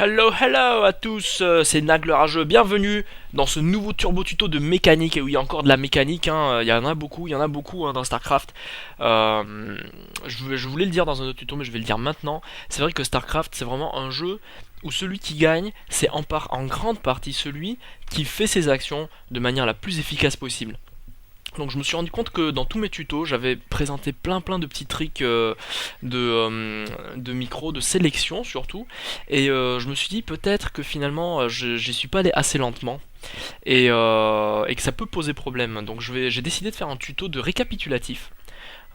Hello à tous, c'est Nag le Rageux, bienvenue dans ce nouveau turbo tuto de mécanique. Et oui, encore de la mécanique, hein. Il y en a beaucoup, hein, dans StarCraft. Je voulais le dire dans un autre tuto, mais je vais le dire maintenant. C'est vrai que StarCraft, c'est vraiment un jeu où celui qui gagne, c'est en grande partie celui qui fait ses actions de manière la plus efficace possible. Donc je me suis rendu compte que dans tous mes tutos, j'avais présenté plein de petits tricks de micro, de sélection surtout. Et je me suis dit peut-être que finalement j'y suis pas allé assez lentement. Et que ça peut poser problème. Donc j'ai décidé de faire un tuto de récapitulatif.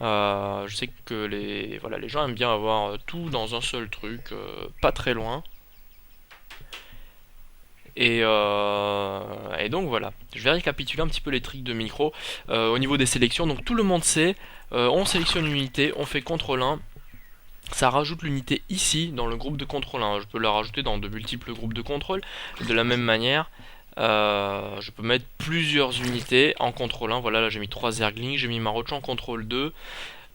Je sais que les gens aiment bien avoir tout dans un seul truc, pas très loin. Et donc voilà, je vais récapituler un petit peu les tricks de micro au niveau des sélections. Donc tout le monde sait, on sélectionne une unité, on fait CTRL 1, ça rajoute l'unité ici dans le groupe de CTRL 1. Je peux la rajouter dans de multiples groupes de contrôle. De la même manière, je peux mettre plusieurs unités en CTRL 1. Voilà, là j'ai mis 3 Zerglings, j'ai mis ma roche en CTRL 2.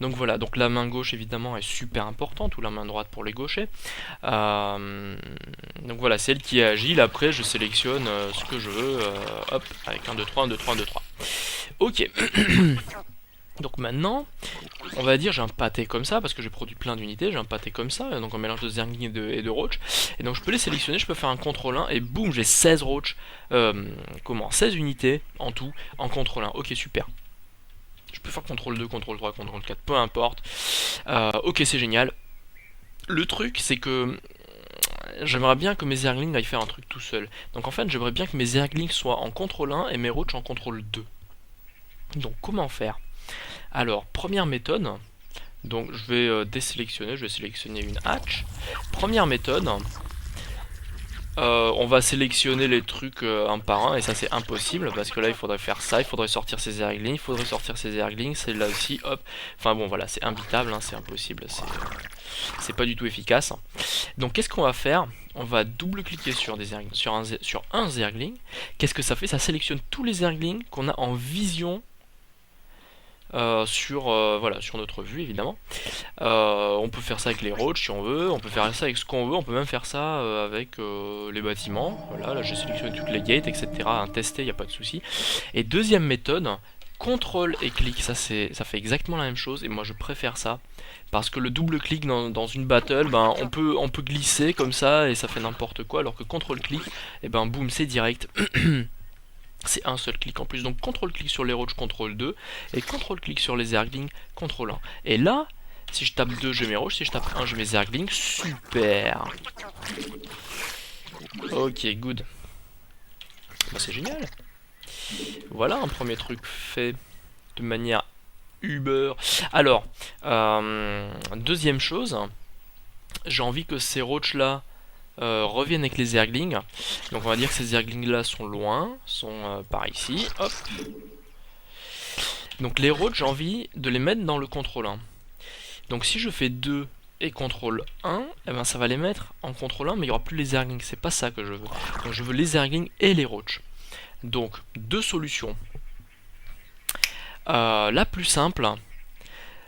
Donc voilà, donc la main gauche évidemment est super importante, ou la main droite pour les gauchers. Donc voilà, c'est elle qui est agile. Après je sélectionne ce que je veux, hop, avec 1, 2, 3, 1, 2, 3, 1, 2, 3. Ok. Donc maintenant, on va dire j'ai un pâté comme ça, parce que j'ai produit plein d'unités, j'ai un pâté comme ça, donc un mélange de Zergling et de roach. Et donc je peux les sélectionner, je peux faire un CTRL 1 et boum, j'ai 16 roach, 16 unités en tout en CTRL 1. Ok, super. Je peux faire CTRL 2, CTRL 3, CTRL 4, peu importe. Ok, c'est génial. Le truc, c'est que j'aimerais bien que mes Zerglings aillent faire un truc tout seul. Donc en fait, j'aimerais bien que mes Zerglings soient en CTRL 1 et mes roach en CTRL 2. Donc comment faire? Alors, première méthode. Donc je vais désélectionner, je vais sélectionner une hatch. Première méthode. On va sélectionner les trucs un par un, et ça c'est impossible parce que là il faudrait faire ça, il faudrait sortir ces Zerglings, c'est là aussi, hop. Enfin bon voilà, c'est imbitable, hein, c'est impossible, c'est pas du tout efficace. Donc qu'est-ce qu'on va faire? On va double-cliquer sur un Zergling. Qu'est-ce que ça fait? Ça sélectionne tous les Zerglings qu'on a en vision voilà, sur notre vue évidemment. On peut faire ça avec les roads si on veut, on peut faire ça avec ce qu'on veut, on peut même faire ça avec les bâtiments. Voilà, là j'ai sélectionné toutes les gates, etc. À tester, il n'y a pas de souci. Et deuxième méthode, CTRL et clic, ça fait exactement la même chose, et moi je préfère ça. Parce que le double clic dans une battle, ben, on peut glisser comme ça et ça fait n'importe quoi, alors que CTRL clic, et ben boum, c'est direct. C'est un seul clic en plus. Donc CTRL clic sur les roads, CTRL 2, et CTRL clic sur les Zerglings, CTRL 1. Et là, si je tape 2, j'ai mes roads, si je tape 1, j'ai mes Zerglings. Super. Ok, good. Bah, c'est génial. Voilà un premier truc fait de manière Uber. Alors, deuxième chose, j'ai envie que ces roads là reviennent avec les Zerglings. Donc on va dire que ces Zerglings là sont loin, sont par ici, hop. Donc les roads, j'ai envie de les mettre dans le CTRL 1. Donc si je fais 2 et CTRL 1, eh ben ça va les mettre en CTRL 1, mais il n'y aura plus les Zerglings, c'est pas ça que je veux. Donc je veux les Zerglings et les roads. Donc deux solutions. La plus simple,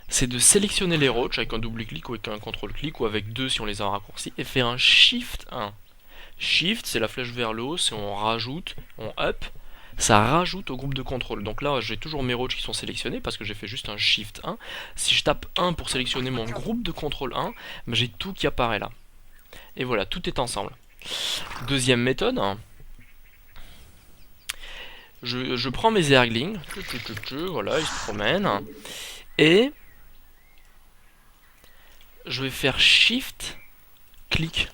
c'est de sélectionner les roads avec un double clic ou avec un CTRL clic ou avec 2 si on les a raccourcis, et faire un Shift 1. Shift, c'est la flèche vers le haut, c'est on rajoute, on up, ça rajoute au groupe de contrôle. Donc là, j'ai toujours mes roads qui sont sélectionnés parce que j'ai fait juste un Shift 1. Si je tape 1 pour sélectionner mon groupe de contrôle 1, ben j'ai tout qui apparaît là. Et voilà, tout est ensemble. Deuxième méthode, je prends mes Zerglings, voilà, ils se promènent, et je vais faire Shift, clic.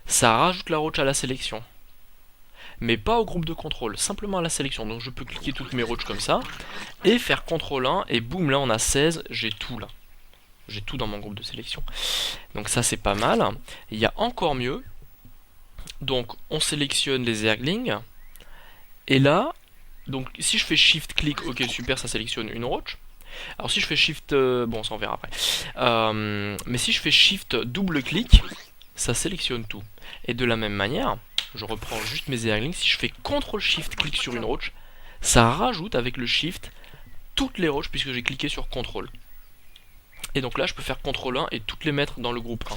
Ça rajoute la roach à la sélection. Mais pas au groupe de contrôle, simplement à la sélection. Donc je peux cliquer toutes mes roaches comme ça, et faire CTRL 1, et boum, là on a 16, j'ai tout là. J'ai tout dans mon groupe de sélection. Donc ça c'est pas mal. Il y a encore mieux. Donc on sélectionne les Zerglings, et là, donc si je fais Shift clic, ok super, ça sélectionne une roach. Alors si je fais Shift, bon ça on verra après. Mais si je fais Shift double clic, ça sélectionne tout. Et de la même manière, je reprends juste mes Zerglings, si je fais CTRL SHIFT clic sur une roach, ça rajoute avec le Shift toutes les roches puisque j'ai cliqué sur CTRL. Et donc là je peux faire CTRL 1 et toutes les mettre dans le groupe 1.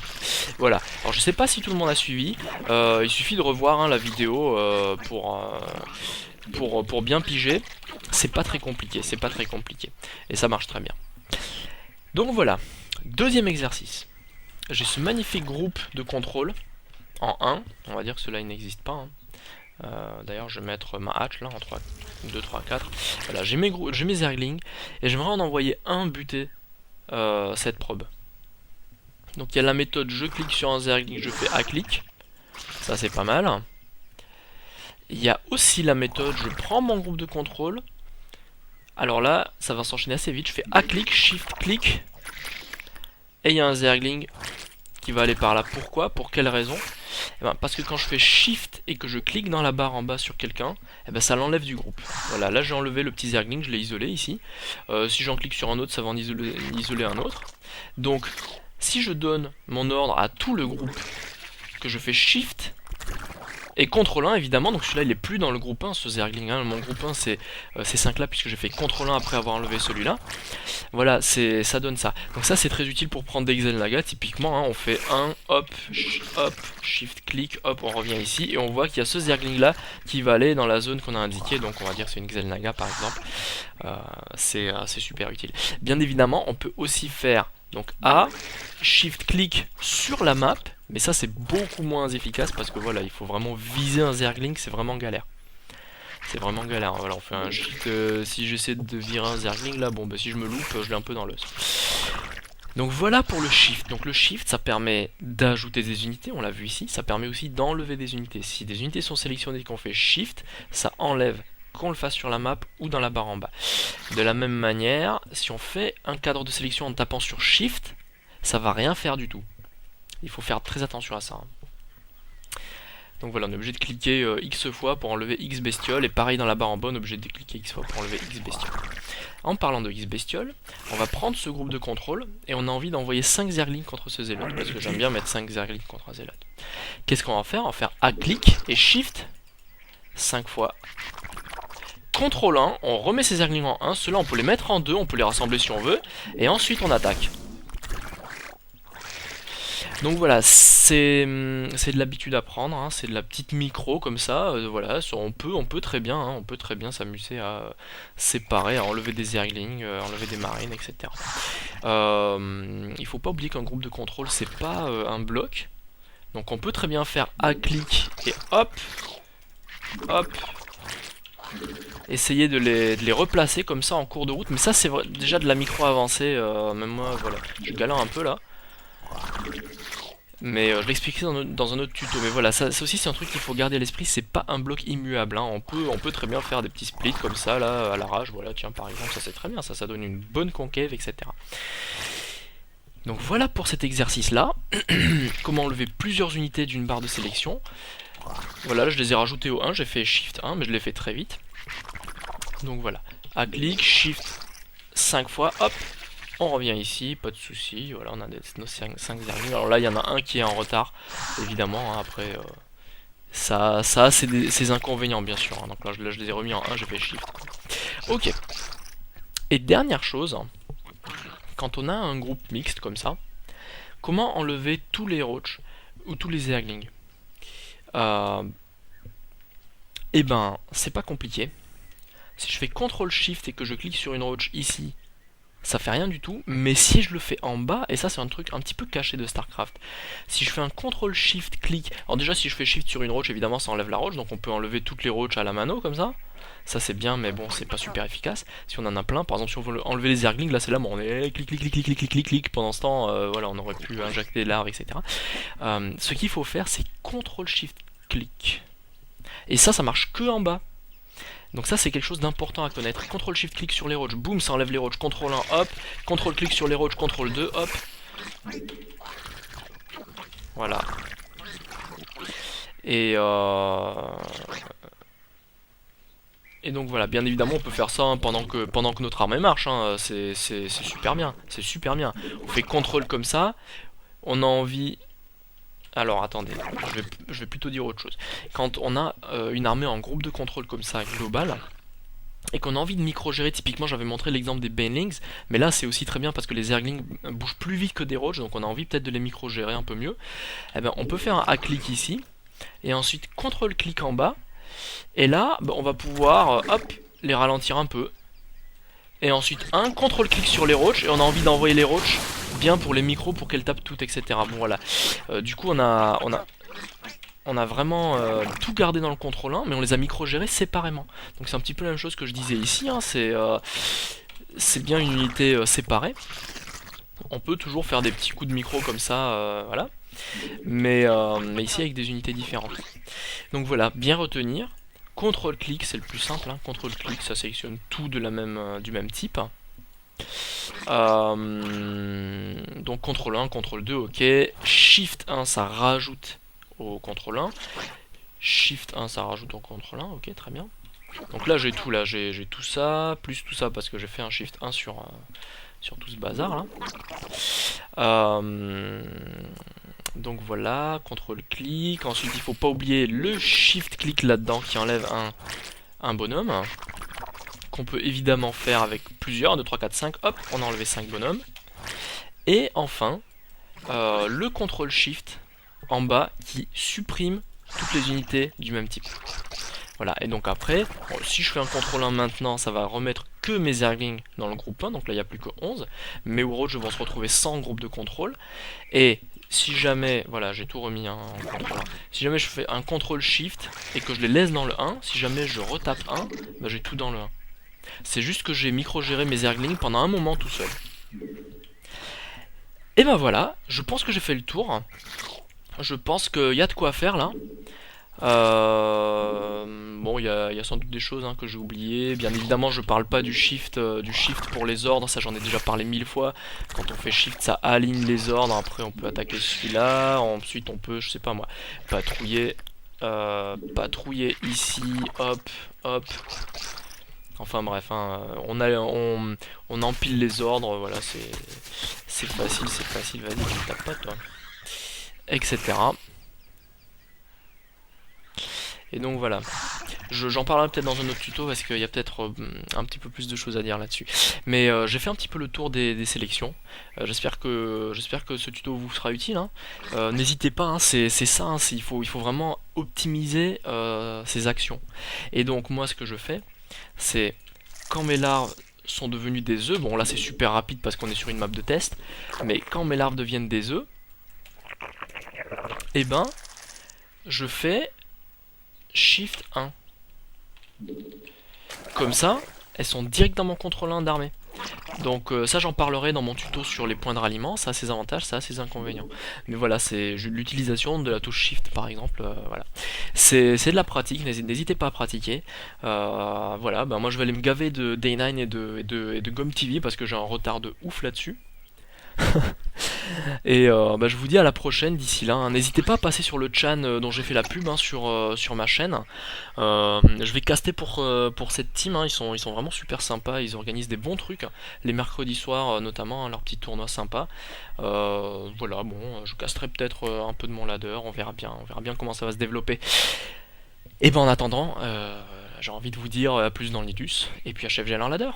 Voilà, alors je sais pas si tout le monde a suivi, il suffit de revoir hein, la vidéo pour bien piger. C'est pas très compliqué, c'est pas très compliqué. Et ça marche très bien. Donc voilà, deuxième exercice. J'ai ce magnifique groupe de contrôle en 1, on va dire que cela il n'existe pas. Hein. D'ailleurs je vais mettre ma hatch là en 3, 2, 3, 4. Voilà, j'ai mes zerglings et j'aimerais en envoyer un buter cette probe. Donc il y a la méthode je clique sur un zergling, je fais A-click. Ça c'est pas mal. Il y a aussi la méthode je prends mon groupe de contrôle. Alors là ça va s'enchaîner assez vite. Je fais A-click, shift-click. Et il y a un zergling qui va aller par là. Pourquoi? Pour quelle raison? Eh ben, parce que quand je fais shift et que je clique dans la barre en bas sur quelqu'un, eh ben, ça l'enlève du groupe. Voilà, là j'ai enlevé le petit zergling, je l'ai isolé ici. Si j'en clique sur un autre, ça va en isoler un autre. Donc si je donne mon ordre à tout le groupe, que je fais shift et CTRL 1 évidemment, donc celui-là il est plus dans le groupe 1, ce zergling, hein. Mon groupe 1 c'est ces 5 là puisque j'ai fait CTRL 1 après avoir enlevé celui-là. Voilà, ça donne ça. Donc ça c'est très utile pour prendre des Xel'Naga, typiquement, hein, on fait 1, hop, shift, click, hop, on revient ici, et on voit qu'il y a ce zergling là qui va aller dans la zone qu'on a indiquée, donc on va dire c'est une Xel'Naga par exemple. C'est super utile. Bien évidemment, on peut aussi faire donc A, shift, click sur la map, mais ça c'est beaucoup moins efficace parce que voilà, il faut vraiment viser un zergling, c'est vraiment galère. C'est vraiment galère, voilà, on fait un shift, si j'essaie de virer un zergling là, bon bah si je me loupe, je l'ai un peu dans l'os. Donc voilà pour le shift. Donc le shift ça permet d'ajouter des unités, on l'a vu ici, ça permet aussi d'enlever des unités. Si des unités sont sélectionnées et qu'on fait shift, ça enlève qu'on le fasse sur la map ou dans la barre en bas. De la même manière, si on fait un cadre de sélection en tapant sur shift, ça va rien faire du tout. Il faut faire très attention à ça. Hein. Donc voilà, on est obligé de cliquer X fois pour enlever X bestiole, et pareil dans la barre en bas, on est obligé de cliquer X fois pour enlever X bestiole. En parlant de X bestiole, on va prendre ce groupe de contrôle, et on a envie d'envoyer 5 zerglings contre ce zélote, parce que j'aime bien mettre 5 zerglings contre un zélote. Qu'est-ce qu'on va faire? On va faire A-click et Shift 5 fois. CTRL 1, on remet ces zerglings en 1, ceux-là on peut les mettre en 2, on peut les rassembler si on veut, et ensuite on attaque. Donc voilà, c'est de l'habitude à prendre, hein, c'est de la petite micro comme ça, voilà, on peut très bien, hein, s'amuser à séparer, à enlever des zerglings, enlever des marines, etc. Il faut pas oublier qu'un groupe de contrôle c'est pas un bloc, donc on peut très bien faire A-click et hop, hop, essayer de les replacer comme ça en cours de route, mais ça c'est déjà de la micro avancée, même moi voilà, je galère un peu là. Mais je l'expliquerai dans un autre tuto. Mais voilà, ça aussi c'est un truc qu'il faut garder à l'esprit, c'est pas un bloc immuable. Hein. On peut très bien faire des petits splits comme ça, là, à l'arrache. Voilà, tiens, par exemple, ça c'est très bien, ça donne une bonne concave, etc. Donc voilà pour cet exercice-là. Comment enlever plusieurs unités d'une barre de sélection. Voilà, là je les ai rajoutées au 1, j'ai fait Shift 1, mais je l'ai fait très vite. Donc voilà, à clic, Shift 5 fois, hop. On revient ici, pas de soucis, voilà, on a nos 5 zerglings. Alors là, il y en a un qui est en retard, évidemment, hein, après, ça a ses inconvénients, bien sûr. Hein, donc là, je les ai remis en 1, j'ai fait Shift. Ok. Et dernière chose, quand on a un groupe mixte comme ça, comment enlever tous les roaches ou tous les zerglings? Eh ben, c'est pas compliqué. Si je fais CTRL-SHIFT et que je clique sur une roach ici, ça fait rien du tout, mais si je le fais en bas, et ça c'est un truc un petit peu caché de StarCraft, si je fais un CTRL-SHIFT-clic, alors déjà si je fais Shift sur une roach, évidemment ça enlève la roach, donc on peut enlever toutes les roaches à la mano comme ça c'est bien, mais bon c'est pas super efficace, si on en a plein, par exemple si on veut enlever les zerglings, là c'est là, bon on est clic clic clic clic clic clic clic clic, pendant ce temps, voilà on aurait pu injecter de l'arbre, etc. Ce qu'il faut faire c'est CTRL-SHIFT-clic, et ça marche que en bas. Donc ça c'est quelque chose d'important à connaître. CTRL-SHIFT-clic sur les roaches, boum, ça enlève les roaches. CTRL-1, hop. CTRL-clic sur les roaches, CTRL-2, hop. Voilà. Et donc voilà, bien évidemment on peut faire ça hein, pendant que notre armée marche. Hein. C'est super bien, c'est super bien. On fait CTRL comme ça. On a envie... Alors attendez, je vais plutôt dire autre chose. Quand on a une armée en groupe de contrôle comme ça, global, et qu'on a envie de micro-gérer, typiquement j'avais montré l'exemple des Banelings, mais là c'est aussi très bien parce que les Zerglings bougent plus vite que des Roach, donc on a envie peut-être de les micro-gérer un peu mieux. Eh ben, on peut faire un A-click ici, et ensuite CTRL-click en bas, et là ben, on va pouvoir hop, les ralentir un peu. Et ensuite un CTRL-clic sur les Roach, et on a envie d'envoyer les Roach bien pour les micros, pour qu'elles tapent toutes, etc. Bon voilà, du coup on a vraiment tout gardé dans le contrôle 1, mais on les a micro-gérés séparément. Donc c'est un petit peu la même chose que je disais ici, hein, c'est bien une unité séparée. On peut toujours faire des petits coups de micro comme ça, voilà. Mais ici avec des unités différentes. Donc voilà, bien retenir. CTRL-clic, c'est le plus simple, hein. CTRL-clic, ça sélectionne tout de du même type. Donc CTRL 1, CTRL 2, ok. Shift 1, ça rajoute au CTRL 1. Shift 1, ça rajoute au CTRL 1, ok, très bien. Donc là j'ai tout, j'ai tout ça, plus tout ça parce que j'ai fait un Shift 1 sur tout ce bazar là. Donc voilà, CTRL-clic. Ensuite il faut pas oublier le Shift-clic là-dedans qui enlève un bonhomme. Qu'on peut évidemment faire avec plusieurs, 1, 2, 3, 4, 5, hop, on a enlevé 5 bonhommes. Et enfin, le CTRL-Shift en bas qui supprime toutes les unités du même type. Voilà, et donc après, bon, si je fais un CTRL 1 maintenant, ça va remettre que mes Zerglings dans le groupe 1, donc là il n'y a plus que 11. Mes Roach vont se retrouver sans groupe de contrôle. Et si jamais, voilà, j'ai tout remis en CTRL 1. Si jamais je fais un CTRL-Shift et que je les laisse dans le 1, si jamais je retape 1, bah, j'ai tout dans le 1. C'est juste que j'ai micro-géré mes Zerglings pendant un moment tout seul. Et ben voilà, je pense que j'ai fait le tour. Je pense qu'il y a de quoi faire là. Bon, il y a sans doute des choses hein, que j'ai oubliées. Bien évidemment, je parle pas du shift pour les ordres. Ça, j'en ai déjà parlé 1000 fois. Quand on fait shift, ça aligne les ordres. Après, on peut attaquer celui-là. Ensuite, on peut, je sais pas moi, patrouiller ici. Hop, hop. Enfin bref, hein, on empile les ordres. Voilà, c'est facile. Vas-y, tu tapes pas toi, etc. Et donc voilà, j'en parlerai peut-être dans un autre tuto parce qu'il y a peut-être un petit peu plus de choses à dire là-dessus. Mais j'ai fait un petit peu le tour des sélections. J'espère que ce tuto vous sera utile. Hein. N'hésitez pas, hein, c'est ça, hein, il faut vraiment optimiser ses actions. Et donc moi ce que je fais, c'est quand mes larves sont devenues des œufs, bon là c'est super rapide parce qu'on est sur une map de test, mais quand mes larves deviennent des œufs, et ben je fais Shift 1. Comme ça, elles sont direct dans mon contrôle 1 d'armée. Donc ça j'en parlerai dans mon tuto sur les points de ralliement, ça a ses avantages, ça a ses inconvénients. Mais voilà, c'est l'utilisation de la touche Shift par exemple, voilà. C'est de la pratique, n'hésitez pas à pratiquer. Voilà, ben moi je vais aller me gaver de Day9 et de Gom TV parce que j'ai un retard de ouf là-dessus. Et bah, je vous dis à la prochaine d'ici là. Hein. N'hésitez pas à passer sur le chan dont j'ai fait la pub hein, sur ma chaîne. Je vais caster pour cette team. Hein. Ils sont vraiment super sympas. Ils organisent des bons trucs. Les mercredis soirs notamment, hein, leur petit tournoi sympa. Voilà, bon, je casterai peut-être un peu de mon ladder. On verra bien comment ça va se développer. Et ben en attendant, j'ai envie de vous dire à plus dans l'idus. Et puis à chef, j'ai leur ladder.